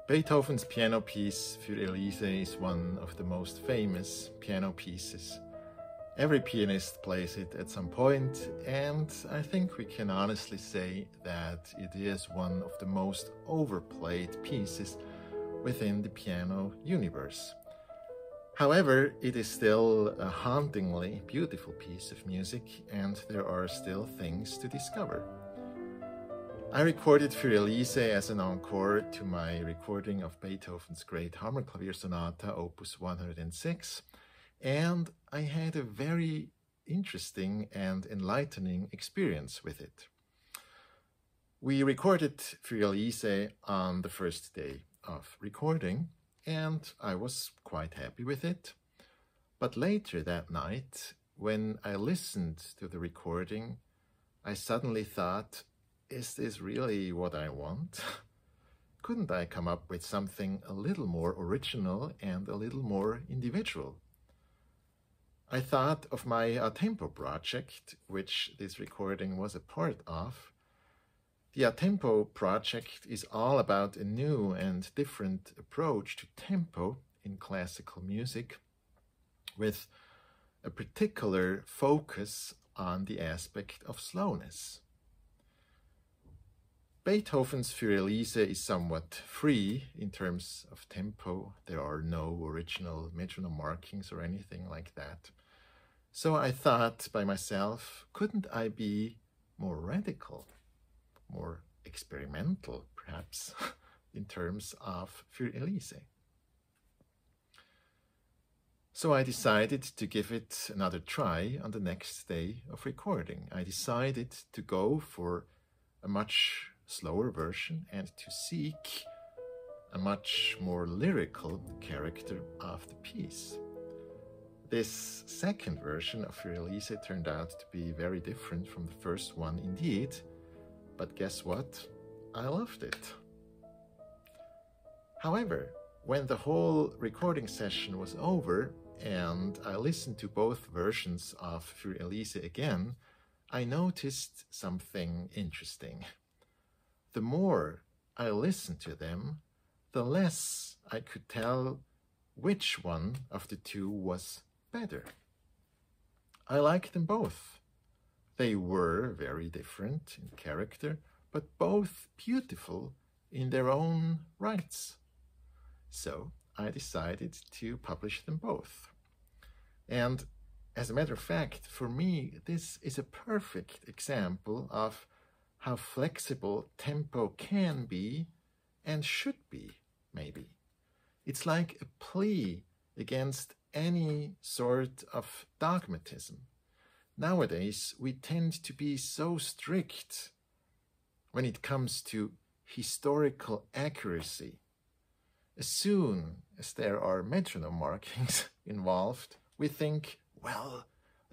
Beethoven's piano piece Für Elise is one of the most famous piano pieces. Every pianist plays it at some point, and I think we can honestly say that it is one of the most overplayed pieces within the piano universe. However, it is still a hauntingly beautiful piece of music, and there are still things to discover. I recorded Für Elise as an encore to my recording of Beethoven's great Hammerklavier Sonata, Opus 106, and I had a very interesting and enlightening experience with it. We recorded Für Elise on the first day of recording, and I was quite happy with it. But later that night, when I listened to the recording, I suddenly thought, is this really what I want? Couldn't I come up with something a little more original and a little more individual? I thought of my A-tempo project, which this recording was a part of. The A-tempo project is all about a new and different approach to tempo in classical music, with a particular focus on the aspect of slowness. Beethoven's Für Elise is somewhat free in terms of tempo. There are no original metronome markings or anything like that. So I thought by myself, couldn't I be more radical, more experimental perhaps, in terms of Für Elise? So I decided to give it another try on the next day of recording. I decided to go for a much slower version and to seek a much more lyrical character of the piece. This second version of Für Elise turned out to be very different from the first one indeed, but guess what? I loved it. However, when the whole recording session was over and I listened to both versions of Für Elise again, I noticed something interesting. The more I listened to them, the less I could tell which one of the two was better. I liked them both. They were very different in character, but both beautiful in their own rights. So I decided to publish them both. And as a matter of fact, for me, this is a perfect example of how flexible tempo can be and should be, maybe. It's like a plea against any sort of dogmatism. Nowadays, we tend to be so strict when it comes to historical accuracy. As soon as there are metronome markings involved, we think, well,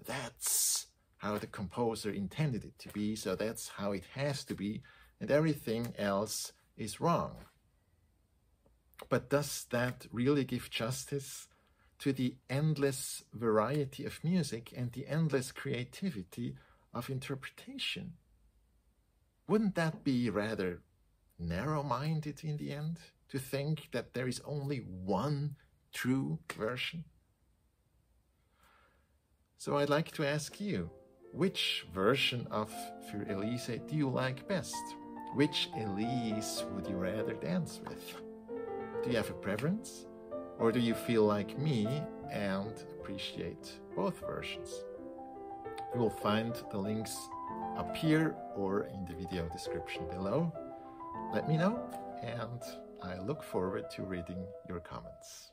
that's how the composer intended it to be, so that's how it has to be, and everything else is wrong. But does that really give justice to the endless variety of music and the endless creativity of interpretation? Wouldn't that be rather narrow-minded in the end, to think that there is only one true version? So I'd like to ask you, which version of Für Elise do you like best? Which Elise would you rather dance with? Do you have a preference? Or do you feel like me and appreciate both versions? You will find the links up here or in the video description below. Let me know, and I look forward to reading your comments.